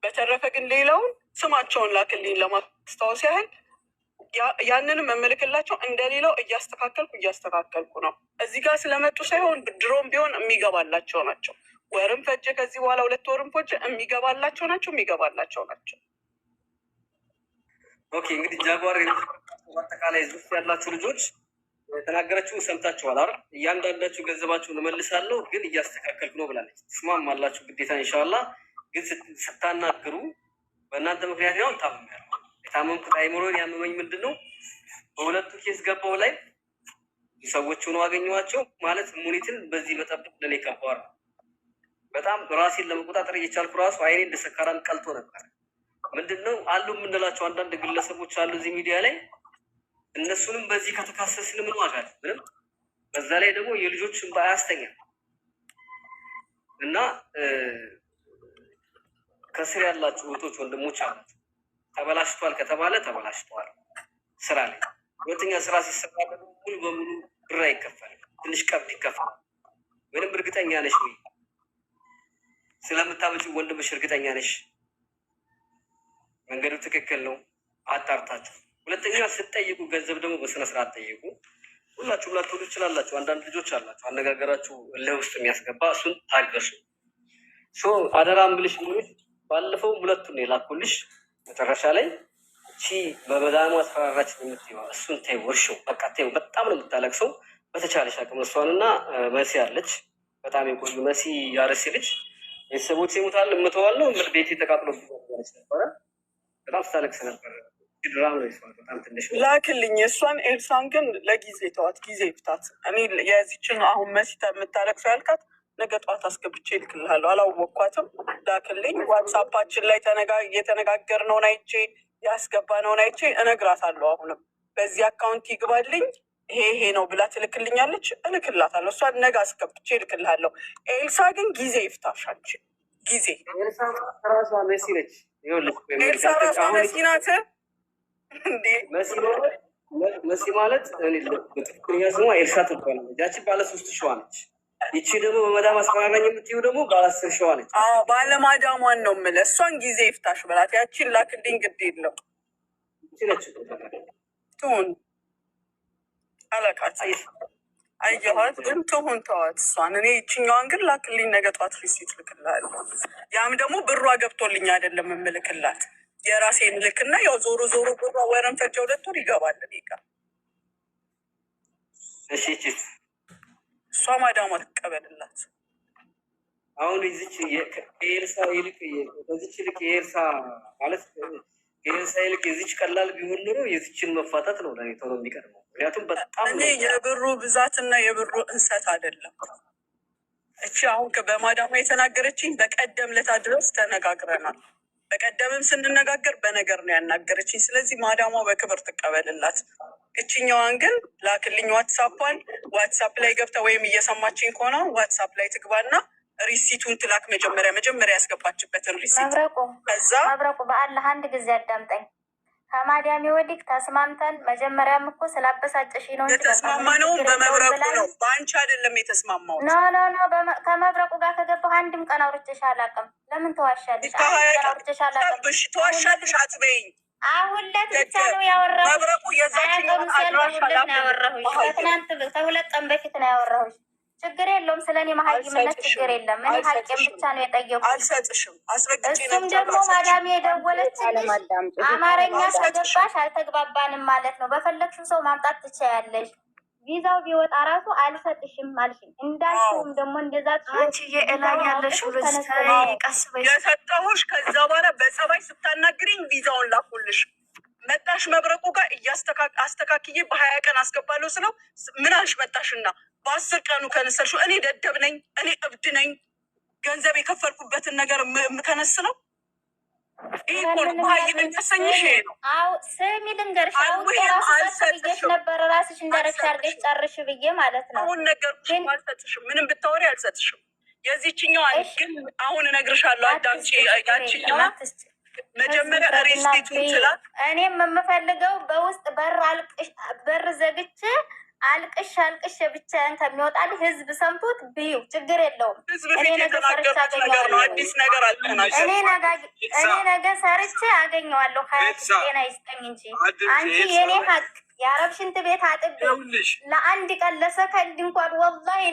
በተረፈ ግን ሌላውን ስማቸውን ላክልኝ ለማስታወስ ያህል ያንንም መመልክላቸው እንደሌላው እያስተካከልኩ ነው። እዚህ ጋር ስለመጡ ሳይሆን ድሮም ቢሆን የሚገባላቸው ናቸው። ወርም ፈጀ ከዚህ በኋላ 2 ወርም ፈጀ የሚገባላቸው ናቸው። ኦኬ እንግዲህ ጃጓር አጠቃላይ ዙፍ ያላችሁ ልጆች የተናገረችው ሰምታችኋል አይደል? እያንዳንዳችሁ ገንዘባችሁን እመልሳለሁ ግን እያስተካከልኩ ነው ብላለች። ትስማማላችሁ? ግዴታ ኢንሻአላህ። ግን ስታናግሩ በእናንተ ምክንያት ነው ታመመ። የታመምኩት አይምሮን ያመመኝ ምንድነው? በሁለቱ ኬስ ገባው ላይ ሰዎች ሆነው አገኘኋቸው ማለት ሙኒትን በዚህ መጠበቅ ለኔ ከባድ ነው። በጣም ራሴን ለመቆጣጠር እየቻልኩ ራሱ አይኔ እንደ ሰካራም ቀልጦ ነበር። ምንድነው አሉ የምንላቸው አንዳንድ ግለሰቦች አሉ እዚህ ሚዲያ ላይ እነሱንም በዚህ ከተካሰስን ምን ዋጋ አለ? ምንም። በዛ ላይ ደግሞ የልጆችን ባያስተኛ እና ከስር ያላችሁ እህቶች ወንድሞች አላችሁ ተበላሽቷል ከተባለ ተበላሽቷል ስራ ላይ። ሁለተኛ ስራ ሲሰራ ሙሉ በሙሉ ብር አይከፈልም፣ ትንሽ ቀብድ ይከፈላል። ምንም እርግጠኛ ነሽ ወይ ስለምታመጪው ወንድምሽ? እርግጠኛ ነሽ መንገዱ ትክክል ነው? አጣርታችሁ። ሁለተኛ ስትጠይቁ ገንዘብ ደግሞ በስነ ስርዓት ጠይቁ። ሁላችሁም ላትወዱ ትችላላችሁ። አንዳንድ ልጆች አላችሁ አነጋገራችሁ ለውስጥ የሚያስገባ እሱን ታገሱ። አደራም ብልሽ ባለፈው ሁለቱን የላኩልሽ መጨረሻ ላይ እቺ በመዳሙ አስፈራራች የምትይው እሱን ተይ፣ ወርሽው በቃ ተይው። በጣም ነው የምታለቅሰው። በተቻለሽ አቅም እሷንና መሲ አለች፣ በጣም የቆዩ መሲ ያረሲ ልጅ ቤተሰቦች ይሙታል እምተዋለሁ ቤቴ ተቃጥሎ ብያለች ነበረ። በጣም ስታለቅስ ነበር። ድራም ነው ይስዋል። በጣም ትንሽ ላክልኝ እሷን። ኤልሳን ግን ለጊዜ ተዋት፣ ጊዜ ይፍታት። እኔ የዚችን አሁን መሲ የምታለቅሰው ያልካት ነገ ጠዋት አስገብቼ እልክልሃለሁ። አላወቅኳትም። ላክልኝ። ዋትሳፓችን ላይ የተነጋገርነውን አይቼ ያስገባነውን አይቼ እነግራታለሁ። አሁንም በዚህ አካውንት ይግባልኝ ይሄ ነው ብላ ትልክልኛለች፣ እልክላታለሁ። እሷን ነገ አስገብቼ እልክልሃለሁ። ኤልሳ ግን ጊዜ ይፍታሻች። ጊዜ ኤልሳ ራሷ መሲ ነች። ኤልሳ ራሷ መሲ ናት እንዴ? መሲ ማለት በትክክለኛ ስሟ ኤልሳ ትባላለች። ያቺ ባለ 3 ሺዋ ነች። ይቺ ደግሞ በመዳም አስፈራራኝ የምትይው ደግሞ ባለ 10 ሺዋ ነች። ባለማዳሟን ነው የምልህ። እሷን ጊዜ ይፍታሽ ብላት። ያቺን ላክልኝ ግድ የለው ትሁን አለቃት። አየኋት ግን ትሁን ተዋት እሷን። እኔ ይችኛዋን ግን ላክልኝ ነገ ጠዋት ሪሲት ልክልሃለሁ። ያም ደግሞ ብሯ ገብቶልኝ አይደለም የምልክላት የራሴን ልክና ያው ዞሮ ብሯ ወረን ፈጀ 2 ወር ይገባል። እሺ እሷ ማዳሟ ትቀበልላት። አሁን እዚች የኤልሳ ይልቅ በዚች ይልቅ የኤልሳ ማለት የኤልሳ ይልቅ የዚች ቀላል ቢሆን ኖሮ የዚችን መፋታት ነው ለኔ ቶሎ የሚቀድመው። ምክንያቱም በጣም እኔ የብሩ ብዛትና የብሩ እንሰት አይደለም። እቺ አሁን በማዳሟ የተናገረችኝ በቀደም ለታ ድረስ ተነጋግረናል። በቀደምም ስንነጋገር በነገር ነው ያናገረችኝ። ስለዚህ ማዳሟ በክብር ትቀበልላት። እችኛዋን ግን ላክልኝ ዋትሳፕ ላይ ገብታ ወይም እየሰማችኝ ከሆነ ዋትሳፕ ላይ ትግባና ሪሲቱን ትላክ። መጀመሪያ ያስገባችበትን ሪሲት። መብረቁ በአላህ አንድ ጊዜ አዳምጠኝ። ከማዳሜ ወዲህ ተስማምተን መጀመሪያም እኮ ስላበሳጨሽ ነው እንጂ የተስማማነው በመብረቁ ነው፣ በአንቺ አይደለም የተስማማው። ኖ ከመብረቁ ጋር ከገባሁ አንድም ቀን አውርቼሽ አላውቅም። ለምን ተዋሻለሽ? ተዋሻለሽ አትበይኝ። አሁን ለብቻ ነው ያወራሁሽ። መብረቁ የዛችኛውን አድራሻ ያወራሁሽ ከ2 ቀን በፊት ነው ያወራሁሽ። ችግር የለውም። ስለኔ መሀይምነት ችግር የለም። እኔ ሀቄም ብቻ ነው የጠየቁት። አልሰጥሽም። እሱም ደግሞ ማዳሜ የደወለችልሽ አማርኛ ከገባሽ አልተግባባንም ማለት ነው። በፈለግሽው ሰው ማምጣት ትችያለሽ። ቪዛው ቢወጣ ራሱ አልሰጥሽም አልሽኝ። እንዳልሽውም ደግሞ እንደዛ አንቺ የእላይ ያለሽው ቀስበሽ የሰጠሁሽ። ከዛ በኋላ በጸባይ ስታናግሪኝ ቪዛውን ላኩልሽ። መጣሽ መብረቁ ጋር አስተካክዬ በ20 ቀን አስገባለሁ ስለው ምን አልሽ? መጣሽና በ10 ቀኑ ከነሰርሽው። እኔ ደደብ ነኝ? እኔ እብድ ነኝ? ገንዘብ የከፈልኩበትን ነገር የምከነስለው? ይህ እኮ ነው ሀይል የሚያሰኝሽ ነው። ስሚ ልንገርሽ፣ አልሰጥሽም ነበረ ራስሽ እንዳረግሽ አድርገሽ ጨርሽ ብዬ ማለት ነው። አሁን ነገርኩሽ፣ አልሰጥሽም። ምንም ብታወሪ አልሰጥሽም። የዚህችኛዋን ግን አሁን እነግርሻለሁ። አዳምጪ። ያችኛዋ መጀመሪያ ሬስቴቱን ስላት እኔም የምፈልገው በውስጥ በር ዘግቼ አልቅሽ ብቻዬን ከሚወጣል ህዝብ ሰምቶት ብዩ ችግር የለውም። ህዝብ ፊት የተናገሩት ነገር ነው። አዲስ ነገር አልተናገሩም። እኔ ነገ ሰርቼ አገኘዋለሁ። ጤና ይስጠኝ እንጂ አንቺ የኔ ሀቅ የአረብ ሽንት ቤት አጥቤ ለአንድ ቀን ለሰከንድ እንኳን ወላሂ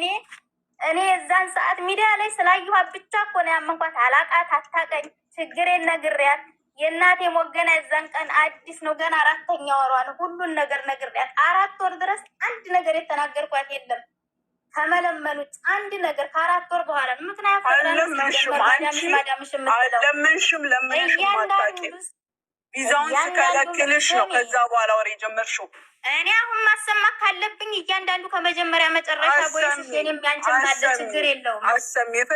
እኔ የዛን ሰዓት ሚዲያ ላይ ስላየኋት ብቻ እኮ ነው ያመንኳት። አላቃት አታቀኝ ችግሬን ነግሬያት የእናቴ ሞገና የዛን ቀን አዲስ ነው ገና 4ኛ ወሯ ነው። ሁሉን ነገር ነግሬያት 4 ወር ድረስ አንድ ነገር የተናገርኳት የለም ከመለመን ውጭ አንድ ነገር ከ4 ወር በኋላ ምክንያቱም ቪዛውን ስከለክልሽ ነው ከዛ በኋላ ወሬ ጀመርሽው። እኔ አሁን ማሰማት ካለብኝ እያንዳንዱ ከመጀመሪያ መጨረሻ ቦይስ የኔም ያንቺም አለ ችግር የለውም።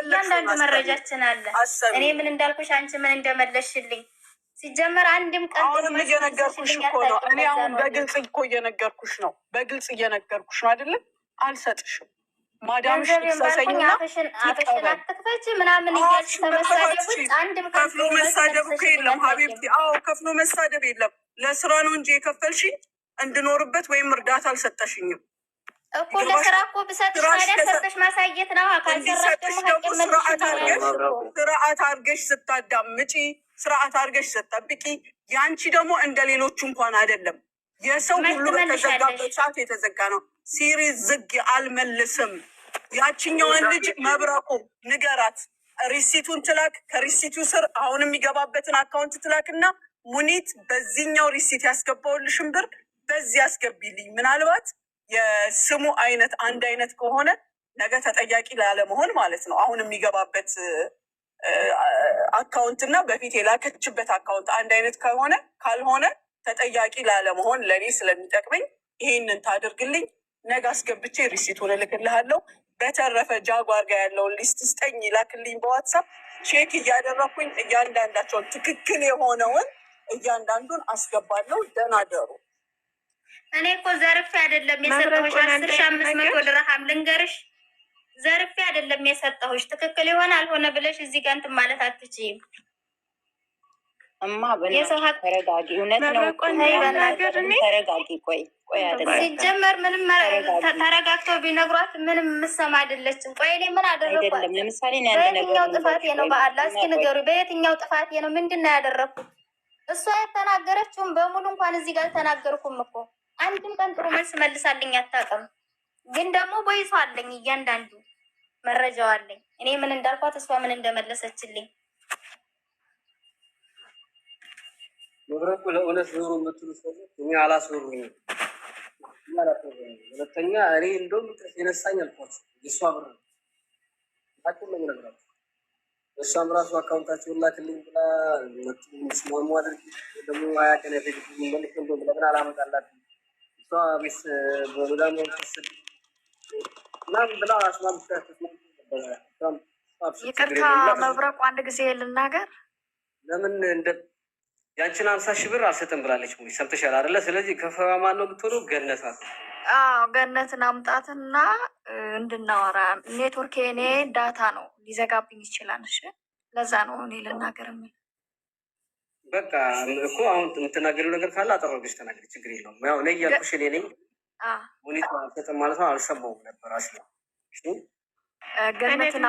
እያንዳንዱ መረጃችን አለ። እኔ ምን እንዳልኩሽ አንቺ ምን እንደመለሽልኝ ሲጀመር አንድም ቀን አሁንም እየነገርኩሽ እኮ ነው። እኔ አሁን በግልጽ እኮ እየነገርኩሽ ነው። በግልጽ እየነገርኩሽ ነው አይደለም? አልሰጥሽም ማዳምሽ ተሰሰኝና አፍሽን አትክፈቺ ምናምን እያልሽ ተመሳደብ ውጭ አንድም ከፍሎ መሳደብ እኮ የለም ሀቢብቲ። አዎ ከፍሎ መሳደብ የለም። ለስራ ነው እንጂ የከፈልሽኝ እንድኖርበት ወይም እርዳታ አልሰጠሽኝም እኮ። ለስራ እኮ ብሰጥሽ ታዲያ ሰጥሽ ማሳየት ነው። ካልሰራሽ ደግሞ ስርዓት አድርገሽ ስታዳምጪ፣ ስርዓት አድርገሽ ስትጠብቂ፣ ያንቺ ደግሞ እንደ ሌሎቹ እንኳን አይደለም። የሰው ሁሉ በተዘጋበት ሰዓት የተዘጋ ነው። ሲሪዝ ዝግ አልመልስም። ያችኛዋን ልጅ መብረቁ ንገራት፣ ሪሲቱን ትላክ። ከሪሲቱ ስር አሁን የሚገባበትን አካውንት ትላክና ሙኒት በዚህኛው ሪሲት ያስገባውልሽን ብር በዚህ ያስገቢልኝ። ምናልባት የስሙ አይነት አንድ አይነት ከሆነ ነገ ተጠያቂ ላለመሆን ማለት ነው። አሁን የሚገባበት አካውንት እና በፊት የላከችበት አካውንት አንድ አይነት ከሆነ ካልሆነ ተጠያቂ ላለመሆን ለእኔ ስለሚጠቅመኝ ይሄንን ታድርግልኝ። ነገ አስገብቼ ሪሲቱን እልክልሃለሁ። በተረፈ ጃጓር ጋር ያለውን ሊስት ስጠኝ ይላክልኝ በዋትሳፕ ቼክ እያደረኩኝ እያንዳንዳቸውን ትክክል የሆነውን እያንዳንዱን አስገባለሁ። ደህና ደሩ። እኔ እኮ ዘርፌ አይደለም የሰጠሁሽ 10,500 ድርሃም ልንገርሽ፣ ዘርፌ አይደለም የሰጠሁሽ። ትክክል የሆነ አልሆነ ብለሽ እዚህ ጋር እንትን ማለት አትችይም። እማ በእናትሽ ተረጋጊ። እውነት ነው ተረጋጊ። ቆይ ሲጀመር ምንም ተረጋግተው ቢነግሯት ምንም የምትሰማ አይደለችም። ቆይ እኔ ምን አደረግኩ? ለምሳሌ በየትኛው ጥፋቴ ነው? በአላህ እስኪ ንገሩ፣ በየትኛው ጥፋቴ ነው? ምንድን ነው ያደረግኩት? እሷ የተናገረችውን በሙሉ እንኳን እዚህ ጋር አልተናገርኩም እኮ። አንድም ቀን ጥሩ መልስ መልሳልኝ አታውቅም። ግን ደግሞ ቦይሷ አለኝ፣ እያንዳንዱ መረጃው አለኝ። እኔ ምን እንዳልኳት እሷ ምን እንደመለሰችልኝ። መብረቁ ለእውነት ዞሩ የምትሉ ሰዎች እኔ አላስወሩኝም። ሁለተኛ እኔ እንደውም የነሳኝ አልኳቸው የእሷ ብር ታችን ነው የምነግራቸው። እሷም ራሱ አካውንታቸውን ላክልኝ ብላ ስማሙ አድርግ ደግሞ 20 ቀን ያፈጅ መልክ እንደ ብለግን አላመጣላት እሷ ቤት በዳሞ ተስል ምናምን ብላ አስማምታት ይቅርታ መብረቁ አንድ ጊዜ ልናገር። ለምን እንደ ያንቺን 50,000 ብር አልሰጥም ብላለች። ሙሉ ሰምተሻል አይደለ? ስለዚህ ከፈዋ ማን ነው የምትሆነው? ገነት ናት። አዎ ገነትን አምጣትና እንድናወራ። ኔትወርክ የኔ ዳታ ነው ሊዘጋብኝ ይችላል። እሺ ለዛ ነው እኔ ልናገር የምልህ። በቃ እኮ አሁን የምትናገሪው ነገር ካለ አጠራርገሽ ተናገሪ፣ ችግር የለውም። ያው እኔ እያልኩሽ እኔ ነኝ ሙኒት አልሰጥም ማለት ነው። አልሰማሁም ነበር አስላ ገነትን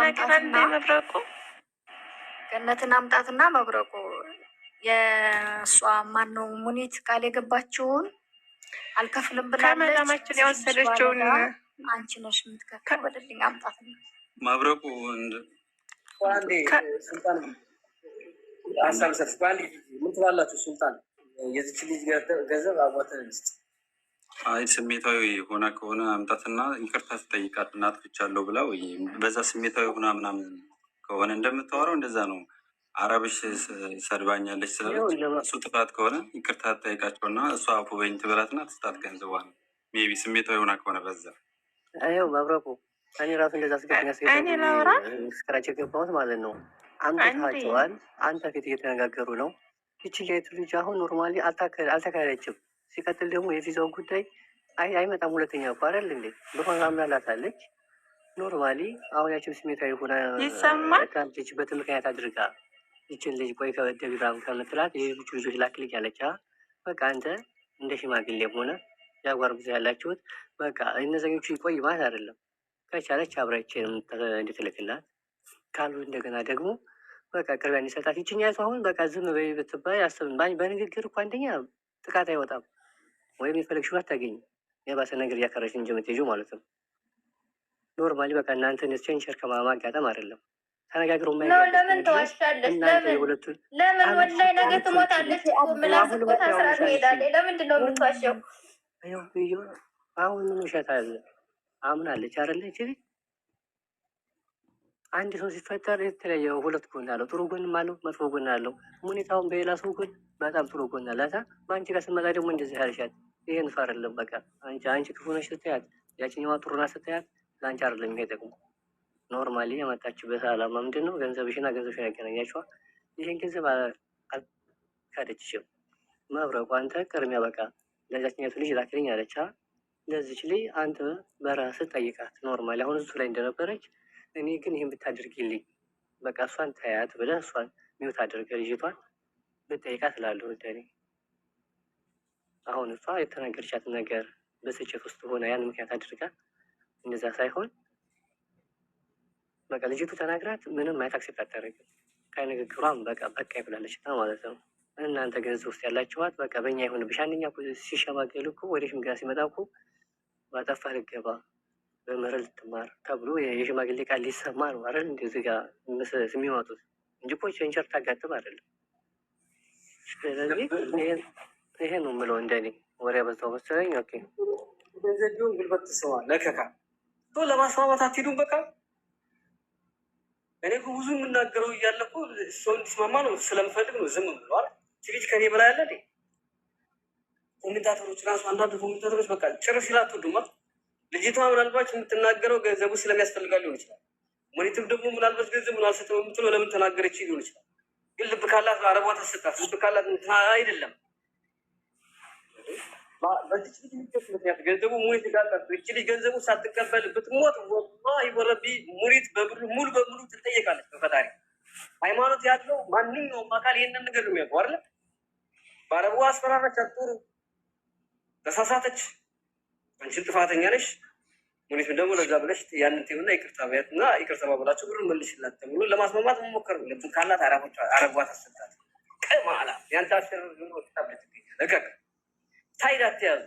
አምጣትና መብረቁ የእሷ ማነው ሙኒት ቃል የገባችውን አልከፍልም ብላለች። ከመዳማችን የወሰደችውን አንቺ ነሽ የምትከፍል። ወደልኝ አምጣት መብረቁ ሱልጣን ሀሳብ ሰጥ ምን ትላላችሁ? ሱልጣን የዚች ልጅ ገንዘብ አዋተን ልስጥ። አይ ስሜታዊ ሆና ከሆነ አምጣትና ይቅርታ ትጠይቃት እና አጥፍቻለሁ ብላ ወይ በዛ ስሜታዊ ሆና ምናምን ከሆነ እንደምታወራው እንደዛ ነው። አረብሽ ሰድባኛለች ስላለች እሱ ጥፋት ከሆነ ይቅርታ ትጠይቃቸውና እሷ አፉ በኝ ትበላትና ትስጣት ገንዘቧን። ሜይ ቢ ስሜታዊ ሆና ከሆነ በዛ ይኸው መብረቁ እኔ ራሱ እንደዛ ስገስከራቸው የገባሁት ማለት ነው። አምጥታቸዋል። አንተ ፊት እየተነጋገሩ ነው። ይችላቱ ልጅ አሁን ኖርማሊ አልተካሄደችም። ሲቀጥል ደግሞ የቪዛውን ጉዳይ አይመጣም። ሁለተኛ እኮ አይደል እንዴ በሆን አምናላታለች። ኖርማሊ አሁን ያችም ስሜታዊ ሆና ታምችበትን ምክንያት አድርጋ ይችን ልጅ ቆይ ከበደ ቢራም ከምትላት የሌሎቹ ልጆች ላክልኝ ያለቻ። በቃ አንተ እንደ ሽማግሌ ሆነ ጃጓር ብዙ ያላችሁት በቃ እነዛኞቹ ይቆይ ማለት አይደለም። ከቻለች አብራችን እንድትልክላት ካሉ እንደገና ደግሞ በቃ ቅርቢያ እንዲሰጣት ይችኛቱ አሁን በቃ ዝም በይ ብትባይ አስብን በንግግር እኮ አንደኛ ጥቃት አይወጣም ወይም የፈለግሽው አታገኝም። የባሰ ነገር እያከረች እንጂ የምትሄጂው ማለት ነው። ኖርማሊ በቃ እናንተ ቼንሸር ከማጋጠም አይደለም ተነጋግሮ ለምን ተዋሻለች? ለምን ወላሂ ነገ ትሞታለች። ምላስ እኮ ታስራ ትሄዳለች። ለምንድን ነው የምትዋሸው? አሁን ምን ውሸት አለ? አምናለች አይደለች? አንድ ሰው ሲፈጠር የተለያየ ሁለት ጎን አለው። ጥሩ ጎንም አለው፣ መጥፎ ጎን አለው። ሁኔታውን በሌላ ሰው ጎን በጣም ጥሩ ጎን አላት። በአንቺ ጋር ስመጣ ደግሞ እንደዚህ ያልሻት ይሄን ፋር አይደለም። በቃ አንቺ ክፉ ነሽ ስትያት፣ ያችኛዋ ጥሩ ናት ስትያት ለአንቺ አይደለም ይሄ ጥቅሙ። ኖርማሊ የመጣችበት አላማ ምንድን ነው? ገንዘብሽና ገንዘብሽን ያገናኛችኋል። ይህን ገንዘብ አልካደችሽም። መብረቁ አንተ ቅድሚያ በቃ ለዛችኛቱ ልጅ ላክልኝ አለች። ለዚች ልጅ አንተ በራስህ ጠይቃት። ኖርማሊ አሁን እሱ ላይ እንደነበረች እኔ ግን ይህን ብታደርግልኝ በቃ እሷን ታያት ብለህ እሷን ሚውት አድርገህ ልጅቷን ብጠይቃት እላለሁ። ወደኔ አሁን እሷ የተነገርቻትን ነገር በስጭት ውስጥ ሆነ ያን ምክንያት አድርጋ እንደዛ ሳይሆን በቃ ልጅቱ ተናግራት ምንም አይነት አክሴፕት አታደርግም። ከንግግሯም በቃ ይብላለች ማለት ነው። እናንተ ገንዘብ ውስጥ ያላችኋት በቃ በእኛ የሆንብሽ አንደኛ ሲሸማገሉ እኮ ወደ ሽምግልና ሲመጣ እኮ ባጠፋ ልገባ በምህረት ልትማር ተብሎ የሽማግሌ ቃል ሊሰማ ነው አይደል? እንደዚህ ጋር የሚመጡት እንጂ እኮ ቼንቸር ታጋጥም አይደለም። ስለዚህ ይሄ ነው የምለው። እንደኔ ወሬ በዛው መሰለኝ። ኦኬ ገንዘቢውን ጉልበት ትስማ ለከካ ለማስማማት አትሄዱም። በቃ እኔ እኮ ብዙ የምናገረው እያለ እኮ ሰው እንዲስማማ ነው ስለምፈልግ ነው ዝም ብለዋል። ልጅ ከኔ በላይ ያለ ኮሜንታተሮች ራሱ አንዳንድ ኮሜንታተሮች በቃ ጭርስ ይላቱ ድማ ልጅቷ ምናልባት የምትናገረው ገንዘቡ ስለሚያስፈልጋ ሊሆን ይችላል። ሞኒትም ደግሞ ምናልባት ገንዘብ ምን አልሰጠው የምትለው ለምን ተናገረች ሊሆን ይችላል። ግን ልብ ካላት አረቧ ተሰጣት። ልብ ካላት አይደለም በዚች ልጅ ሚቶች ምክንያት ገንዘቡ ሙኒት ጋር ቀርቶ ይቺ ልጅ ገንዘቡ ሳትቀበል ብትሞት ወላሂ ወረቢ ሙኒት በብሩ ሙሉ በሙሉ ትጠየቃለች በፈጣሪ። ሃይማኖት ያለው ማንኛውም አካል ይህንን ነገር ነው የሚያውቀው አይደለ? በአረቧ አስፈራራች፣ አጥሩ ተሳሳተች፣ አንቺን ጥፋተኛ ነሽ። ሙኒትም ደግሞ ለዛ ብለሽ ያንን ቴምና ይቅርታ በያት እና ይቅርታ ባብላችሁ ብሩን መልሽላት ተብሎ ለማስማማት መሞከር ነው። ልብ ካላት አረቧ ተሰጣት። ቀማላ ያንተ አስር ነው ታብለት ይገኛል። ለቀቅ ሳይድ አትያዙ።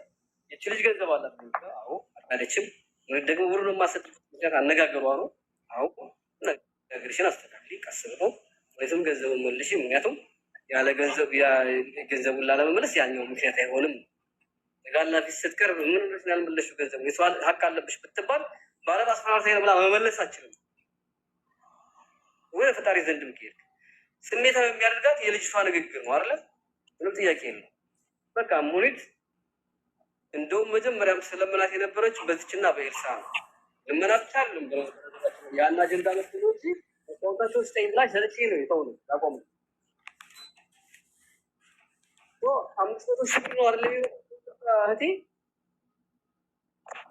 ይቺ ልጅ ገንዘብ አላት። አዎ አላለችም። ወይ ደግሞ ብሩን ማሰጥበት ምክንያት አነጋገሯ ነው። አዎ ነገርሽን አስተካክሊ፣ ቀስ ብሎ ወይም ገንዘቡን መልሽ። ምክንያቱም ያለ ገንዘቡን ላለመመለስ ያኛው ምክንያት አይሆንም። ጋላ ፊት ስትቀርብ ምን ነው ያልመለሽው ገንዘብ የሰዋል ሀቅ አለብሽ ብትባል ባለባ አስፈራርታ ብላ መመለስ አችልም ወይ ፈጣሪ ዘንድ ምክንያት ስሜታዊ የሚያደርጋት የልጅቷ ንግግር ነው አይደለ? ምንም ጥያቄ የለም። በቃ ሙኒት እንደውም መጀመሪያም ስለምናት የነበረች በዚችና በኤልሳ ነው። ልመና ብቻ አይደለም ያን አጀንዳ መስሎ እንጂ ኮንታክት ውስጥ ይብላሽ ዘልቼ ነው የተውነው ያቆሙ 500 ሺህ ነው አይደል? እህቴ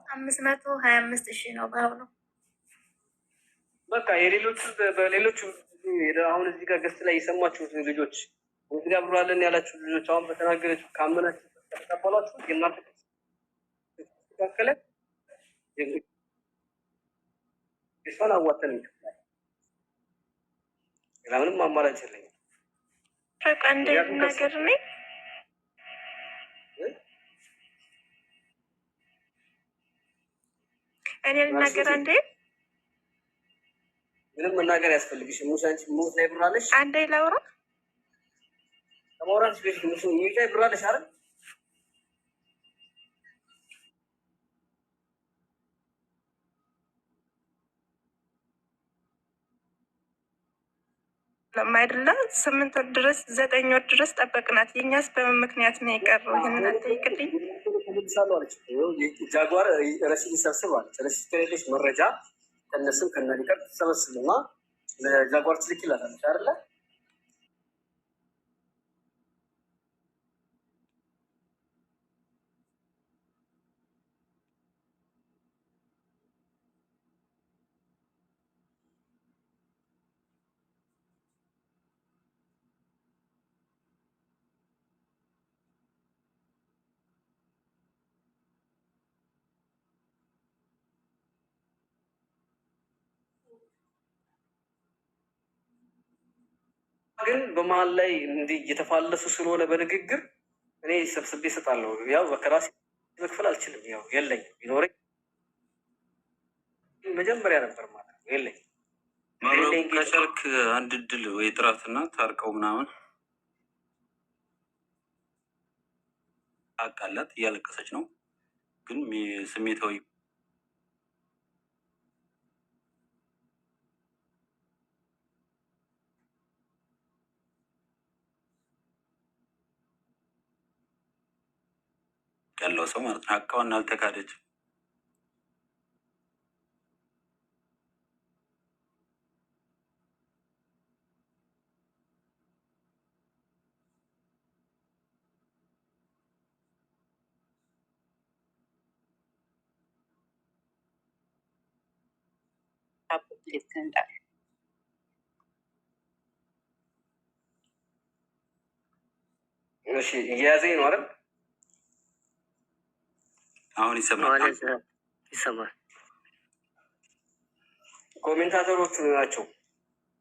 525,000 ነው በአሁኑ። በቃ የሌሎቹ በሌሎቹ አሁን እዚህ ጋር ገስት ላይ የሰማችሁት ልጆች እዚህ ጋር ብሏለን ያላችሁ ልጆች አሁን በተናገረችው ካመናችሁ ተቀበሏችሁ የማርክ ተከለ ይሷን አዋተን ይችላል። ምንም አማራጭ የለኝም። በቃ እንደ ነገር ነው። እኔ ልናገር አንዴ። ምንም መናገር ያስፈልግሽ ሙሳንቺ ሙስ ላይ ብራለሽ አንዴ ላውራ ተማውራት ስፔሽ ሙስ ላይ ብራለሽ አይደል? ለማይደለ 8 ወር ድረስ 9 ወር ድረስ ጠበቅናት። የኛስ በምን ምክንያት ነው የቀረው? ይሄንን አትጠይቅልኝ። ጃጓር ረሲድ ይሰብስብ አለች። ረሲድ ከሌለሽ መረጃ ከነስም ከነሊቀር ትሰበስብና ለጃጓር ትልኪላታለች አይደለ? ግን በመሀል ላይ እንዲህ እየተፋለሱ ስለሆነ በንግግር እኔ ሰብስቤ እሰጣለሁ። ያው ከራሴ መክፈል አልችልም። ያው የለኝም። ቢኖረኝ መጀመሪያ ነበር ማለት ነው። የለኝም። ከቻልክ አንድ እድል ወይ ጥራትና ታርቀው ምናምን አቃላት እያለቀሰች ነው ግን ስሜታዊ ያለው ሰው ማለት ነው። ሀቃዋን አልተካደች። እሺ እየያዘኝ ነው አይደል? አሁን ይሰማል። ኮሜንታተሮቹ ናቸው።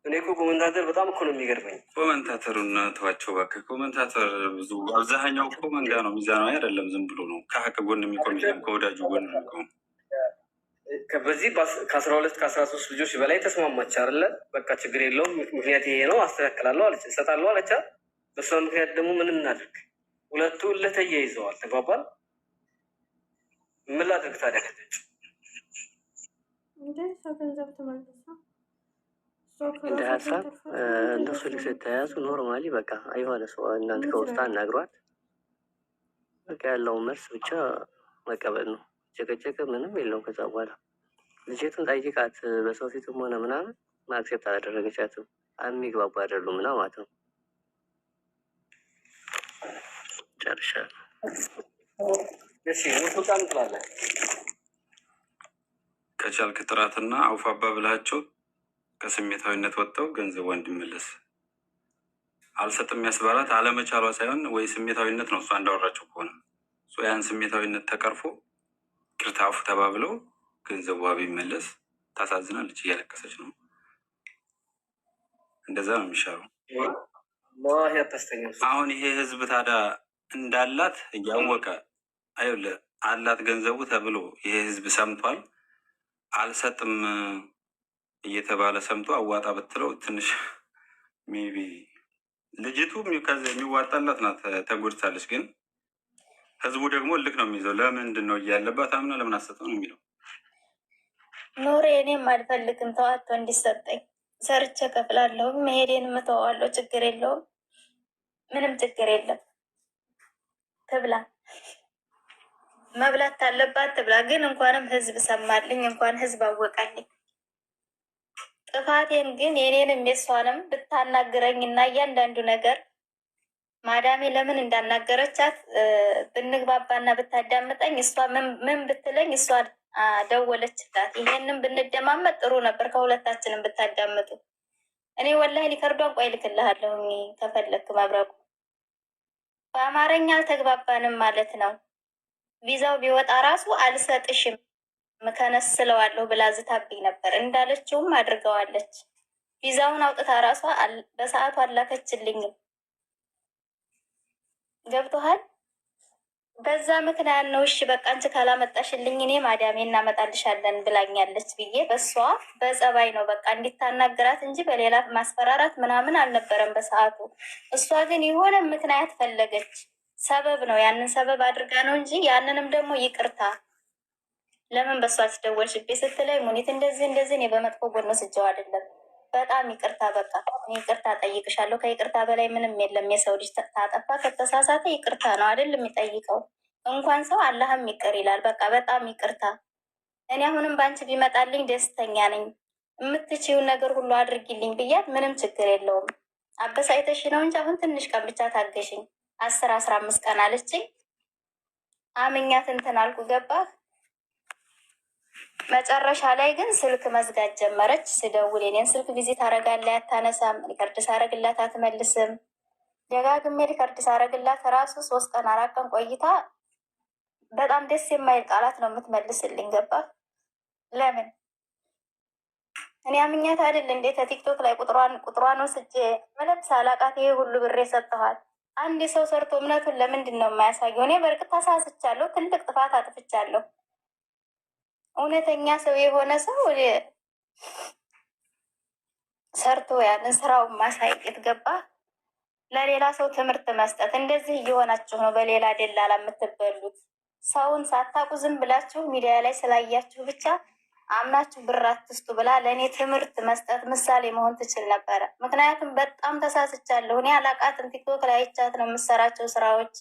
እኔ እኮ ኮሜንታተር በጣም እኮ ነው የሚገርመኝ። ኮሜንታተሩን ተዋቸው እባክህ። ኮሜንታተር ብዙ አብዛኛው እኮ መንጋ ነው፣ ሚዛናዊ አይደለም። ዝም ብሎ ነው ከሀቅ ጎን የሚቆም ከወዳጁ ጎን የሚቆም። በዚህ ከ12 ከ13 ልጆች በላይ ተስማማች አይደለ? በቃ ችግር የለውም ምክንያት ይሄ ነው አስተካክላለሁ አለች፣ እሰጣለሁ አለቻ። በሷ ምክንያት ደግሞ ምን እናድርግ? ሁለቱ ለተያይዘዋል። ተግባባል። ምን ላድርግ ታዲያ? ከደች እንደ ሀሳብ እነሱ ልጅ የተያዙ ኖርማሊ በቃ የሆነ ሰው እናንተ ከውስጥ አናግሯት፣ በቃ ያለውን መልስ ብቻ መቀበል ነው። ጭቅጭቅ ምንም የለውም። ከዛ በኋላ ልጅቱን ጠይቃት፣ በሰው ፊትም ሆነ ምናምን ማክሴፕት አላደረገቻትም። የሚግባቡ አይደሉም ምና ማለት ነው። ጨርሻለሁ። እሺ ሙሉቃን ትላለህ። ከቻልክ ጥራትና አውፍ አባብላቸው ከስሜታዊነት ወጥተው ገንዘቧ እንዲመለስ። አልሰጥም ያስባላት አለመቻሏ ሳይሆን ወይ ስሜታዊነት ነው። እሷ እንዳወራቸው ከሆነ ያን ስሜታዊነት ተቀርፎ ቅርታ አውፍ ተባብለው ገንዘቧ ቢመለስ። ታሳዝናለች፣ እያለቀሰች ነው። እንደዛ ነው የሚሻለው። አሁን ይሄ ህዝብ ታዲያ እንዳላት እያወቀ አይደለ አላት ገንዘቡ ተብሎ ይሄ ህዝብ ሰምቷል። አልሰጥም እየተባለ ሰምቶ አዋጣ ብትለው ትንሽ ሜቢ ልጅቱ ከዚ የሚዋጣላት ናት። ተጎድታለች። ግን ህዝቡ ደግሞ ልክ ነው የሚይዘው። ለምንድን ነው እያለባት አምና ለምን አሰጠው ነው የሚለው። ኑሬ እኔም አልፈልግም፣ ተዋቶ እንዲሰጠኝ ሰርቼ ከፍላለሁ። መሄዴን ምተዋለሁ። ችግር የለውም፣ ምንም ችግር የለም። ትብላ፣ መብላት ካለባት ትብላ። ግን እንኳንም ህዝብ ሰማልኝ፣ እንኳን ህዝብ አወቃልኝ ጥፋቴን። ግን የኔንም የሷንም ብታናግረኝ እና እያንዳንዱ ነገር ማዳሜ ለምን እንዳናገረቻት ብንግባባና ብታዳምጠኝ፣ እሷ ምን ብትለኝ፣ እሷ ደወለችላት። ይሄንን ብንደማመጥ ጥሩ ነበር፣ ከሁለታችንም ብታዳምጡ። እኔ ወላሂ ሊከርዷን ቆይ ልክልሃለሁ ከፈለክ መብረቁ። በአማርኛ አልተግባባንም ማለት ነው። ቪዛው ቢወጣ ራሱ አልሰጥሽም ከነስለዋለሁ ብላ ዝታብኝ ነበር። እንዳለችውም አድርገዋለች። ቪዛውን አውጥታ ራሷ በሰዓቱ አላከችልኝም። ገብቶሃል? በዛ ምክንያት ነው እሺ በቃ አንቺ ካላመጣሽልኝ እኔ ማዳሜ እናመጣልሻለን ብላኛለች ብዬ በሷ በጸባይ ነው በቃ እንዲታናገራት እንጂ በሌላ ማስፈራራት ምናምን አልነበረም በሰዓቱ። እሷ ግን የሆነ ምክንያት ፈለገች፣ ሰበብ ነው። ያንን ሰበብ አድርጋ ነው እንጂ ያንንም ደግሞ ይቅርታ ለምን በሷ አልተደወልሽብኝ ስትለኝ ሙኒት እንደዚህ እንደዚህ እኔ በመጥፎ ጎን ወስጄው አይደለም፣ በጣም ይቅርታ በቃ እኔ ይቅርታ ጠይቅሻለሁ። ከይቅርታ በላይ ምንም የለም። የሰው ልጅ ታጠፋ ከተሳሳተ ይቅርታ ነው አይደል የሚጠይቀው። እንኳን ሰው አላህም ይቅር ይላል። በቃ በጣም ይቅርታ። እኔ አሁንም በአንቺ ቢመጣልኝ ደስተኛ ነኝ። የምትችይውን ነገር ሁሉ አድርጊልኝ ብያት ምንም ችግር የለውም። አበሳይተሽ ነው እንጂ አሁን ትንሽ ቀን ብቻ ታገሽኝ 10-15 ቀን አለችኝ። አምኛት እንትን አልኩ ገባህ። መጨረሻ ላይ ግን ስልክ መዝጋት ጀመረች። ስደውል የኔን ስልክ ቢዚ ታረጋለህ፣ አታነሳም። ሪከርድ ሳረግላት አትመልስም። ደጋግሜ ሪከርድ ሳረግላት ራሱ 3 ቀን 4 ቀን ቆይታ በጣም ደስ የማይል ቃላት ነው የምትመልስልኝ። ገባ? ለምን እኔ አምኛት አይደል እንዴ ከቲክቶክ ላይ ቁጥሯን ወስጄ ምንም ሳላቃት ይሄ ሁሉ ብር የሰጠኋት። አንድ ሰው ሰርቶ እምነቱን ለምንድን ነው የማያሳየው? እኔ በእርግጥ ተሳስቻለሁ፣ ትልቅ ጥፋት አጥፍቻለሁ። እውነተኛ ሰው የሆነ ሰው ሰርቶ ያንን ስራውን ማሳየት ገባ። ለሌላ ሰው ትምህርት መስጠት። እንደዚህ እየሆናችሁ ነው በሌላ ደላላ የምትበሉት። ሰውን ሳታውቁ ዝም ብላችሁ ሚዲያ ላይ ስላያችሁ ብቻ አምናችሁ ብር አትስጡ ብላ ለእኔ ትምህርት መስጠት ምሳሌ መሆን ትችል ነበረ። ምክንያቱም በጣም ተሳስቻለሁ። እኔ አላቃትም። ቲክቶክ ላይ አይቻት ነው የምሰራቸው ስራዎች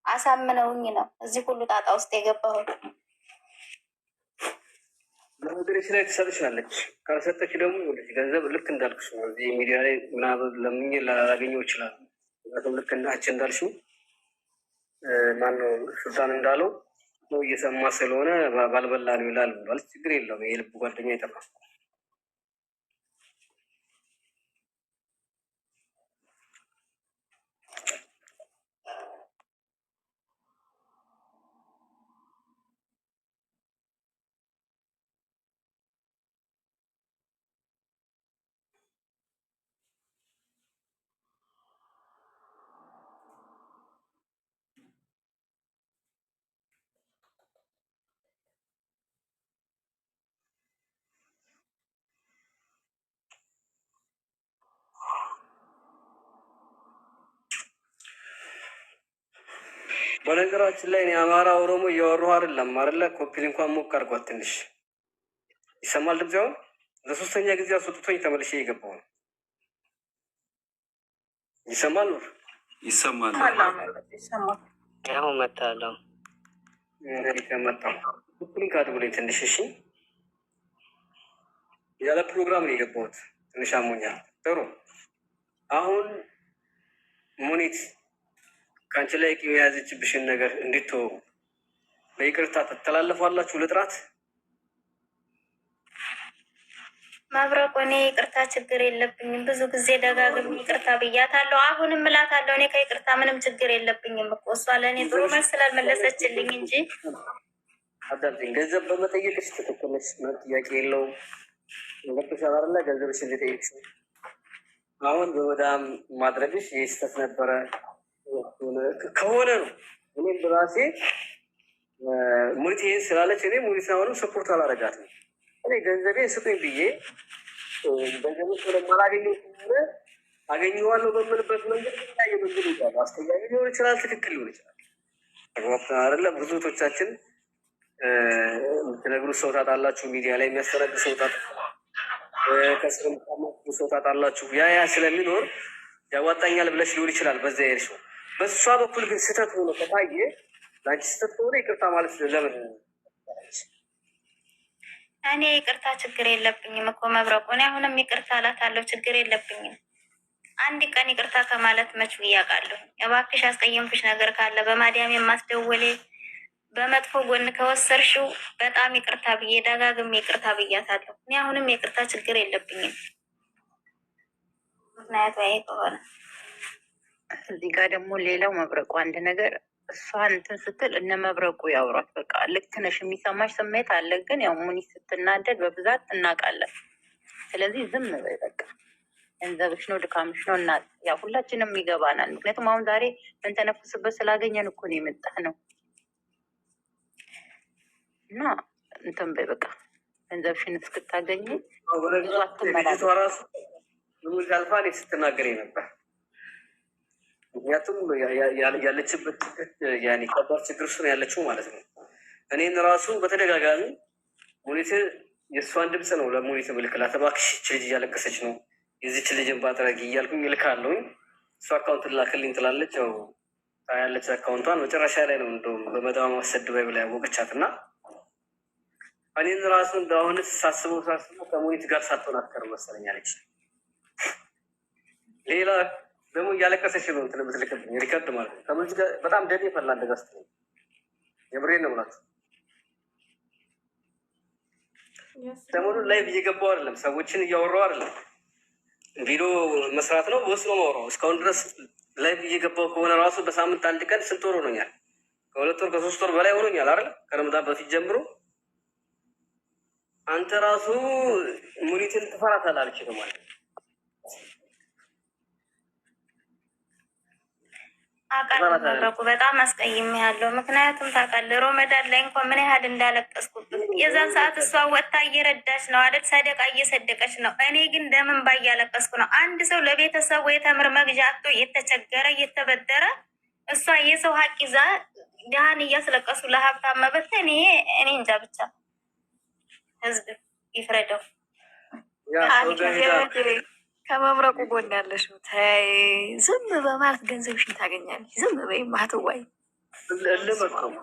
አሳምነውኝ ነው እዚህ ሁሉ ጣጣ ውስጥ የገባሁት። በነገሮች ላይ ትሰጥሻለች። ካልሰጠች ደግሞ ወደዚህ ገንዘብ ልክ እንዳልኩሽ ነው። እዚህ ሚዲያ ላይ ምናምን ለምኜ ላላገኘው ይችላል። ምክንያቱም ልክ እንዳችን እንዳልሽው ማነው ሱልጣን እንዳለው ነው እየሰማ ስለሆነ ባልበላ ነው ይላል ብሏል። ችግር የለውም። የልብ ጓደኛ ይጠፋል። በነገራችን ላይ እኔ አማራ ኦሮሞ እያወራሁ አይደለም አይደለ? ኮፒል እንኳን ሞቅ አድርጓት ትንሽ ይሰማል ድምፅ። አሁን ለሶስተኛ ጊዜ አስወጥቶኝ ተመልሼ እየገባሁ ነው። ይሰማል ኑር? ይሰማል። ያው መታለሁ ከመጣሁ ኮፒል ካድጉልኝ ትንሽ። እሺ ያለ ፕሮግራም ነው የገባሁት። ትንሽ አሞኛል። ጥሩ አሁን ሙኒት ከአንቺ ላይ የያዘችብሽን ነገር እንድትወው በይቅርታ ትተላለፏላችሁ። ልጥራት መብረቁ እኔ ይቅርታ ችግር የለብኝም። ብዙ ጊዜ ደጋግም ይቅርታ ብያታለሁ። አሁንም እላታለሁ። እኔ ከይቅርታ ምንም ችግር የለብኝም እኮ እሷ ለእኔ ጥሩ መልስ ስላልመለሰችልኝ እንጂ። አዳምጪኝ። ገንዘብ በመጠየቅሽ ትክክል ነሽ። ጥያቄ የለውም። ገብቶሻል አይደለ? ገንዘብሽን ልጠይቅሽ አሁን በመዳም ማድረግሽ ይህ ስህተት ነበረ ከሆነ ነው። እኔም በራሴ ሙኒት ይሄን ስላለች እኔ ሙኒት አሁንም ሰፖርት አላረጋትም። እኔ ገንዘቤ ስጡኝ ብዬ ገንዘብ ስለማላገኘው ከሆነ አገኘዋለሁ በምልበት መንገድ የተለያየ መንገድ ይዛሉ። አስቀያሚ ሊሆን ይችላል፣ ትክክል ሊሆን ይችላል። ተግባብተን አይደለ? ብዙ እህቶቻችን የምትነግሩት ሰው ታጣላችሁ፣ ሚዲያ ላይ የሚያስተናግድ ሰው ከስር ሰው ታጣላችሁ። ያ ስለሚኖር ያዋጣኛል ብለሽ ሊሆን ይችላል በዛ የሄድሽው። በእሷ በኩል ግን ስህተት ሆኖ ከታየ ለአንቺ ስህተት ከሆነ ይቅርታ ማለት ለምን? እኔ ይቅርታ ችግር የለብኝም እኮ መብረቁ። እኔ አሁንም ይቅርታ እላታለሁ፣ ችግር የለብኝም። አንድ ቀን ይቅርታ ከማለት መች ብዬ አውቃለሁ? እባክሽ ያስቀየምኩሽ ነገር ካለ በማዲያም የማስደወሌ በመጥፎ ጎን ከወሰርሽው በጣም ይቅርታ ብዬ ደጋግሜ ይቅርታ ብያታለሁ። እኔ አሁንም ይቅርታ ችግር የለብኝም። ምክንያቱ ይሄ ከሆነ እዚህ ጋር ደግሞ ሌላው መብረቁ አንድ ነገር እሷ እንትን ስትል እነ መብረቁ ያውሯት። በቃ ልክ ነሽ፣ የሚሰማሽ ስሜት አለ። ግን ያው ሙኒት ስትናደድ በብዛት እናውቃለን። ስለዚህ ዝም በይ በቃ። ገንዘብሽ ነው፣ ድካምሽ ነው እና ያው ሁላችንም ይገባናል። ምክንያቱም አሁን ዛሬ ምንተነፍስበት ስላገኘን እኮ ነው የመጣ ነው እና እንትን በይ በቃ። ገንዘብሽን እስክታገኝ ብዙ አትመላለሽ። ራሱ ሙኒት አልፋ ስትናገር ነበር። ምክንያቱም ያለችበት ያኔ ከባድ ችግር ውስጥ ነው ያለችው ማለት ነው። እኔን ራሱ በተደጋጋሚ ሙኒት የእሷን ድምፅ ነው ለሙኒት ምልክላት። እባክሽ ይህች ልጅ እያለቀሰች ነው፣ የዚች ልጅን ባጥረጊ እያልኩኝ እልካለሁኝ። እሷ አካውንት ላክልኝ ትላለች። ያው ያለች አካውንቷን መጨረሻ ላይ ነው እንደውም በመዳማ ማሰድባይ ብላ ያወቀቻት እና እኔን ራሱ እንደአሁን ሳስበው ከሙኒት ጋር ሳትሆን አትቀርም መሰለኝ አለች። ሌላ ደግሞ እያለቀሰች ነው እንትን የምትልክብኝ ሪከርድ ማለት ነው። ከሙኒት ጋር በጣም ደም ፈላ እንደጋ ስትለኝ የምሬን ነው ብላችሁ ሰሞኑን ላይቭ እየገባሁ አይደለም፣ ሰዎችን እያወራሁ አይደለም። ቪዲዮ መስራት ነው ወስኖ ማውራው። እስካሁን ድረስ ላይቭ እየገባሁ ከሆነ ራሱ በሳምንት አንድ ቀን ስንት ወር ሆኖኛል? ከ2 ወር ከ3 ወር በላይ ሆኖኛል አይደል? ከረመዳን በፊት ጀምሮ አንተ ራሱ ሙኒትን ትፈራታለህ አልችልም ማለት አውቃለሁ። መብረቁ በጣም አስቀይሜ ያለው ምክንያቱም ታውቃለህ፣ ሮመዳን ላይ እንኳን ምን ያህል እንዳለቀስኩበት የዛን ሰዓት እሷ ወጥታ እየረዳች ነው አይደል? ሰደቃ እየሰደቀች ነው። እኔ ግን ደምን ባያለቀስኩ ነው። አንድ ሰው ለቤተሰቡ የተምር መግዣ አጥቶ እየተቸገረ እየተበደረ እሷ የሰው ሀቅ ይዛ ድሃን እያስለቀሱ ለሀብታም መበተን እኔ እንጃ ብቻ ህዝብ ይፍረደው። ከመምረቁ ጎን ያለሽው ተይ፣ ዝም በማለት ገንዘብሽን ታገኛለሽ። ዝም በይ ማትዋይ ልመቀሙ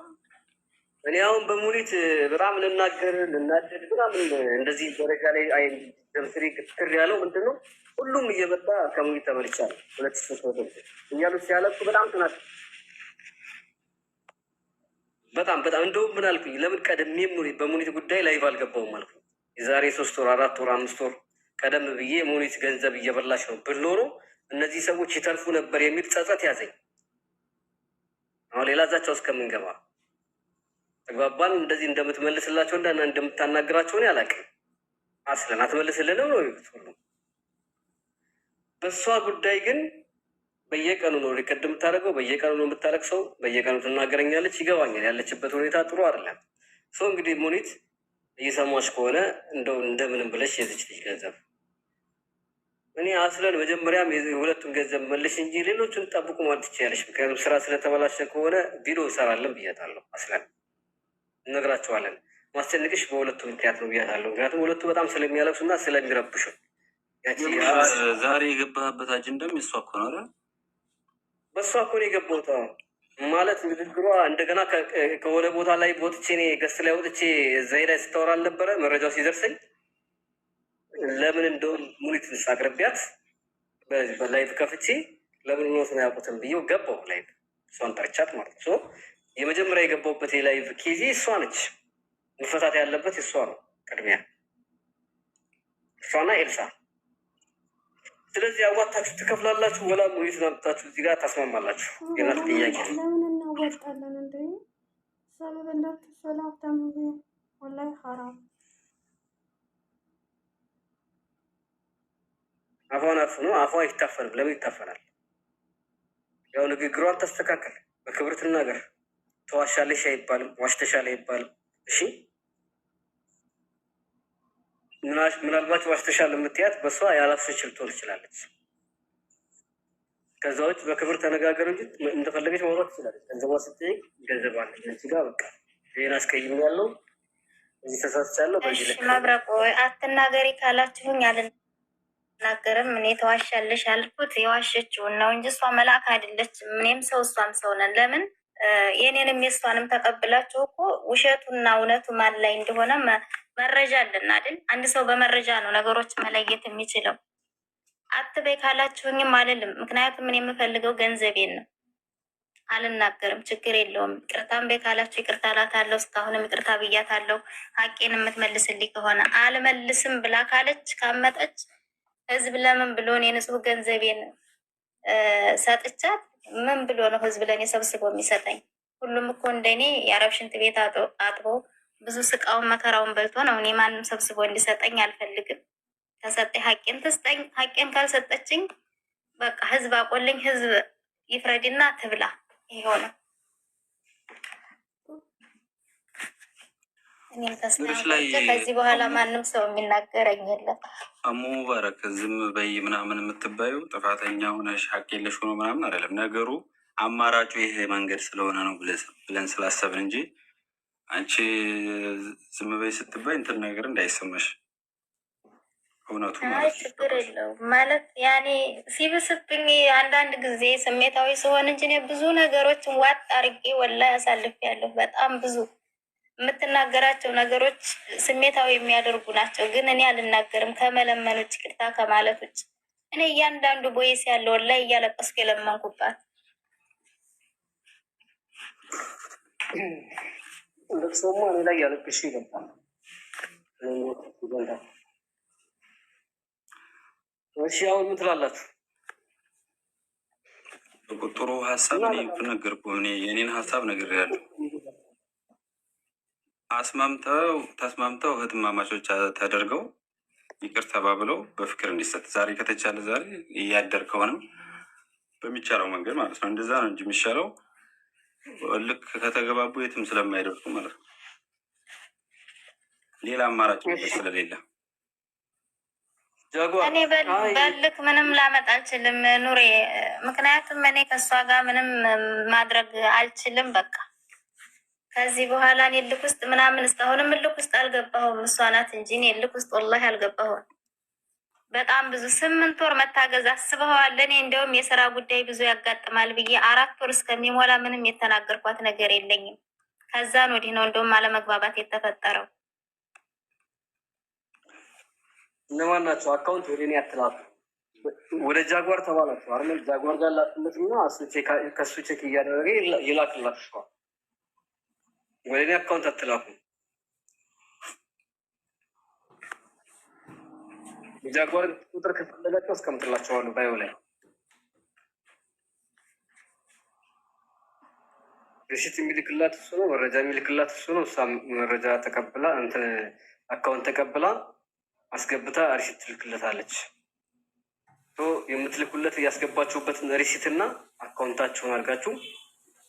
እኔ አሁን በሙኒት በጣም ልናገር ልናደድ ምናምን እንደዚህ ደረጃ ላይ አይ ደምስሪ ክትር ያለው ምንድን ነው? ሁሉም እየመጣ ከሙኒት ተመልቻለሁ 2300 እያሉ ሲያለቁ በጣም ትናት በጣም እንደውም ምን አልኩኝ፣ ለምን ቀደም በሙኒት ጉዳይ ላይቭ አልገባውም አልኩኝ። የዛሬ 3 ወር 4 ወር 5 ወር ቀደም ብዬ ሙኒት ገንዘብ እየበላሽ ነው ብል ኖሮ እነዚህ ሰዎች ይተርፉ ነበር የሚል ጸጸት ያዘኝ። አሁን ሌላ ዛቻው እስከምንገባ ተግባባን። እንደዚህ እንደምትመልስላቸው እና እንደምታናግራቸው እኔ አላውቅም። አስለን አትመልስልንም ነው ይሉት ሁሉ። በእሷ ጉዳይ ግን በየቀኑ ነው ሪከርድ የምታደርገው፣ በየቀኑ ነው የምታለቅሰው፣ በየቀኑ ትናገረኛለች። ይገባኛል፣ ያለችበት ሁኔታ ጥሩ አይደለም። ሰው እንግዲህ ሙኒት እየሰማች ከሆነ እንደው እንደምንም ብለሽ የዚች ልጅ ገንዘብ እኔ አስለን መጀመሪያም የሁለቱን ገንዘብ መልሽ እንጂ ሌሎቹን ጠብቁ ማለት ትችያለሽ። ምክንያቱም ስራ ስለተበላሸ ከሆነ ቪዲዮ እሰራለን ብያታለሁ። አስለን እነግራቸዋለን። ማስጨንቅሽ በሁለቱ ምክንያት ነው ብያታለሁ። ምክንያቱም ሁለቱ በጣም ስለሚያለቅሱ እና ስለሚረብሹ ዛሬ የገባህበት አጀንዳም የእሷ እኮ ነው አይደል? በእሷ እኮ ነው የገባሁት ማለት ንግግሯ እንደገና ከሆነ ቦታ ላይ ወጥቼ እኔ ገስ ላይ ወጥቼ እዛ ላይ ስታወራ አልነበረ? መረጃው ሲደርሰኝ ለምን እንደውም ሙኒትን አቅርቢያት በላይቭ ከፍቼ ለምን ኖት ነው ያውቁትን ብዬው ገባሁ ላይቭ። እሷን ጠርቻት ማለት ነው። የመጀመሪያ የገባሁበት የላይቭ ኬዚ እሷ ነች። መፈታት ያለበት እሷ ነው ቅድሚያ፣ እሷና ኤልሳ። ስለዚህ አዋታችሁ ትከፍላላችሁ፣ ወላ ሙኒትን አምጥታችሁ እዚህ ጋር ታስማማላችሁ። የናት ጥያቄ ለምን እናዋጣለን እንደ ሰበበላት ሰላም ወላይ ሀራም አፏን አፍ ነው። አፏ አይታፈንም። ለምን ይታፈናል? ያው ንግግሯን ተስተካከል፣ በክብር ትናገር። ተዋሻለሽ አይባልም፣ ዋሽተሻል አይባልም። እሺ ምናልባት ዋሽተሻል የምትያት በሷ ያላፍሽ ልትሆን ትችላለች። ከዛ ውጭ በክብር ተነጋገር እንጂ እንደፈለገች ማውራት ትችላለች። ገንዘቧ ስትይ ገንዘብ አለ እዚህ ጋር በቃ ይሄን አስቀይም ያለው እዚህ ተሳስቻለሁ። እሺ መብረቁ አትናገሪ ካላችሁኝ አልናገርም። እኔ ተዋሻለሽ ያልኩት የዋሸችውን ነው እንጂ እሷ መልአክ አይደለችም። እኔም ሰው እሷም ሰው ነን። ለምን የኔንም የእሷንም ተቀብላችሁ እኮ ውሸቱና እውነቱ ማን ላይ እንደሆነ መረጃ አለን አይደል? አንድ ሰው በመረጃ ነው ነገሮች መለየት የሚችለው። አትበይ ካላችሁኝም አልልም። ምክንያቱም ምን የምፈልገው ገንዘቤን ነው። አልናገርም፣ ችግር የለውም። ይቅርታም በይ ካላችሁ ይቅርታ እላታለሁ። እስካሁንም ይቅርታ ብያታለሁ። ሀቄን የምትመልስልኝ ከሆነ አልመልስም ብላ ካለች ካመጠች ህዝብ ለምን ብሎ የንጹህ ገንዘቤን ሰጥቻት ምን ብሎ ነው ህዝብ ለእኔ ሰብስቦ የሚሰጠኝ? ሁሉም እኮ እንደኔ የአረብ ሽንት ቤት አጥቦ ብዙ ስቃውን መከራውን በልቶ ነው። እኔ ማንም ሰብስቦ እንዲሰጠኝ አልፈልግም። ከሰጠኝ ሀቄን ትስጠኝ። ሀቄን ካልሰጠችኝ በቃ ህዝብ አቆልኝ፣ ህዝብ ይፍረድና ትብላ። ይሄው ነው። እኔም ከዚህ በኋላ ማንም ሰው የሚናገረኝ የለም። አሙ ሙባረክ ዝም በይ ምናምን የምትባዩ ጥፋተኛ ሆነሽ ሀቅ የለሽ ሆኖ ምናምን አይደለም። ነገሩ አማራጩ ይሄ መንገድ ስለሆነ ነው ብለን ስላሰብን እንጂ አንቺ ዝም በይ ስትባይ እንትን ነገር እንዳይሰማሽ እውነቱ ችግር የለውም ማለት ያኔ ሲብስብኝ አንዳንድ ጊዜ ስሜታዊ ሲሆን እንጂ እኔ ብዙ ነገሮችን ዋጥ አርጌ ወላሂ አሳልፌያለሁ። በጣም ብዙ የምትናገራቸው ነገሮች ስሜታዊ የሚያደርጉ ናቸው። ግን እኔ አልናገርም ከመለመን ውጭ ይቅርታ ከማለት ውጭ። እኔ እያንዳንዱ ቦይስ ያለው ወላሂ እያለቀስኩ የለመንኩባት እንደሰማ እኔ ላይ ያለቅሽ ይገባል። እሺ አሁን ምን ትላላችሁ? ጥሩ ሀሳብ ነገር እኔ የኔን ሀሳብ ነገር ያለው ተስማምተው እህትማማቾች ተደርገው ይቅር ተባብለው በፍቅር እንዲሰጥ ዛሬ ከተቻለ ዛሬ እያደር ከሆነም በሚቻለው መንገድ ማለት ነው። እንደዛ ነው እንጂ የሚሻለው ልክ ከተገባቡ የትም ስለማይደርሱ ማለት ነው። ሌላ አማራጭ ስለሌለ እኔ በልክ ምንም ላመጣ አልችልም ኑሬ። ምክንያቱም እኔ ከእሷ ጋር ምንም ማድረግ አልችልም። በቃ ከዚህ በኋላ እኔ ልክ ውስጥ ምናምን እስካሁንም ልክ ውስጥ አልገባሁም። እሷ ናት እንጂ እኔ ልክ ውስጥ ወላሂ አልገባሁም። በጣም ብዙ 8 ወር መታገዝ አስበዋል። እኔ እንደውም የስራ ጉዳይ ብዙ ያጋጥማል ብዬ 4 ወር እስከሚሞላ ምንም የተናገርኳት ነገር የለኝም። ከዛን ወዲህ ነው እንደውም አለመግባባት የተፈጠረው። እነማን ናቸው? አካውንት ወደ እኔ አትላኩ፣ ወደ ጃጓር ተባላችሁ አይደል? ጃጓር ጋር ላክለት እና ከሱ ቼክ እያደረገ ይላክላችኋል። ወደ እኔ አካውንት አትላኩ። የጃጓር ቁጥር ከፈለጋቸው አስቀምጥላቸዋለሁ ባዮ ላይ። ሪሲት የሚልክላት እሱ ነው፣ መረጃ የሚልክላት እሱ ነው። እሷ መረጃ ተቀብላ እንትን አካውንት ተቀብላ አስገብታ ሪሲት ትልክለታለች። የምትልኩለት እያስገባችሁበትን ሪሲት እና አካውንታችሁን አድርጋችሁ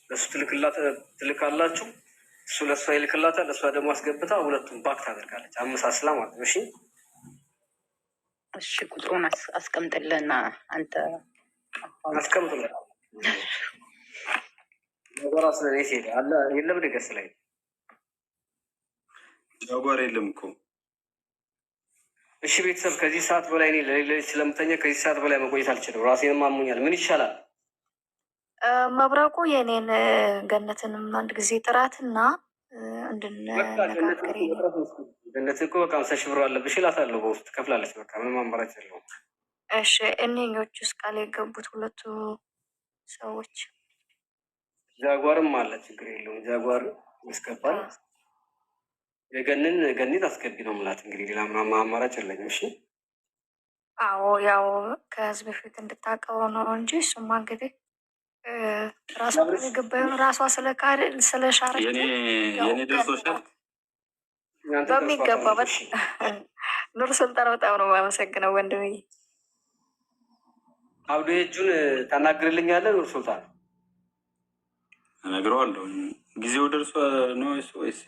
ለእሱ ትልካላችሁ። እሱ ለእሷ ይልክላታል። እሷ ደግሞ አስገብታ ሁለቱም ባክ ታደርጋለች። አመሳስላ ማለት ነው። እሺ ቁጥሩን አስቀምጥልና አንተ አስቀምጥልን። ነገሯ ስለኔ ሲሄድ አለ የለም ድገስ ላይ ጃጓር የለም እኮ። እሺ ቤተሰብ ከዚህ ሰዓት በላይ እኔ ለሌሎች ስለምተኛ ከዚህ ሰዓት በላይ መቆየት አልችልም። ራሴንም አሞኛል። ምን ይሻላል? መብረቁ የኔን ገነትንም አንድ ጊዜ ጥራትና እንድንነጋገር ገነት እኮ በቃ 50 ሺህ ብር አለብሽ እላታለሁ። በውስጥ ትከፍላለች። በቃ ምንም አማራጭ የለውም። እሺ እነኞቹ ውስጥ ቃል የገቡት ሁለቱ ሰዎች ጃጓርም አለ፣ ችግር የለውም። ጃጓር ያስገባል። የገንን ገኒት አስገቢ ነው የምላት። እንግዲህ ሌላ ምናምን አማራጭ የለኝም። እሺ አዎ ያው ከህዝብ በፊት እንድታቀው ነው እንጂ እሱማ እንግዲህ ራሷ የገባዩን ራሷ ስለሻረች የኔ ደርሶሻል በሚገባ ኑር ሱልጣን በጣም ነው የማመሰግነው ወንድምዬ። አብዶ የእጁን ታናግርልኛለህ? ኑር ሱልጣን እነግረዋለሁ። ጊዜው ደርሶ ነው ወይስ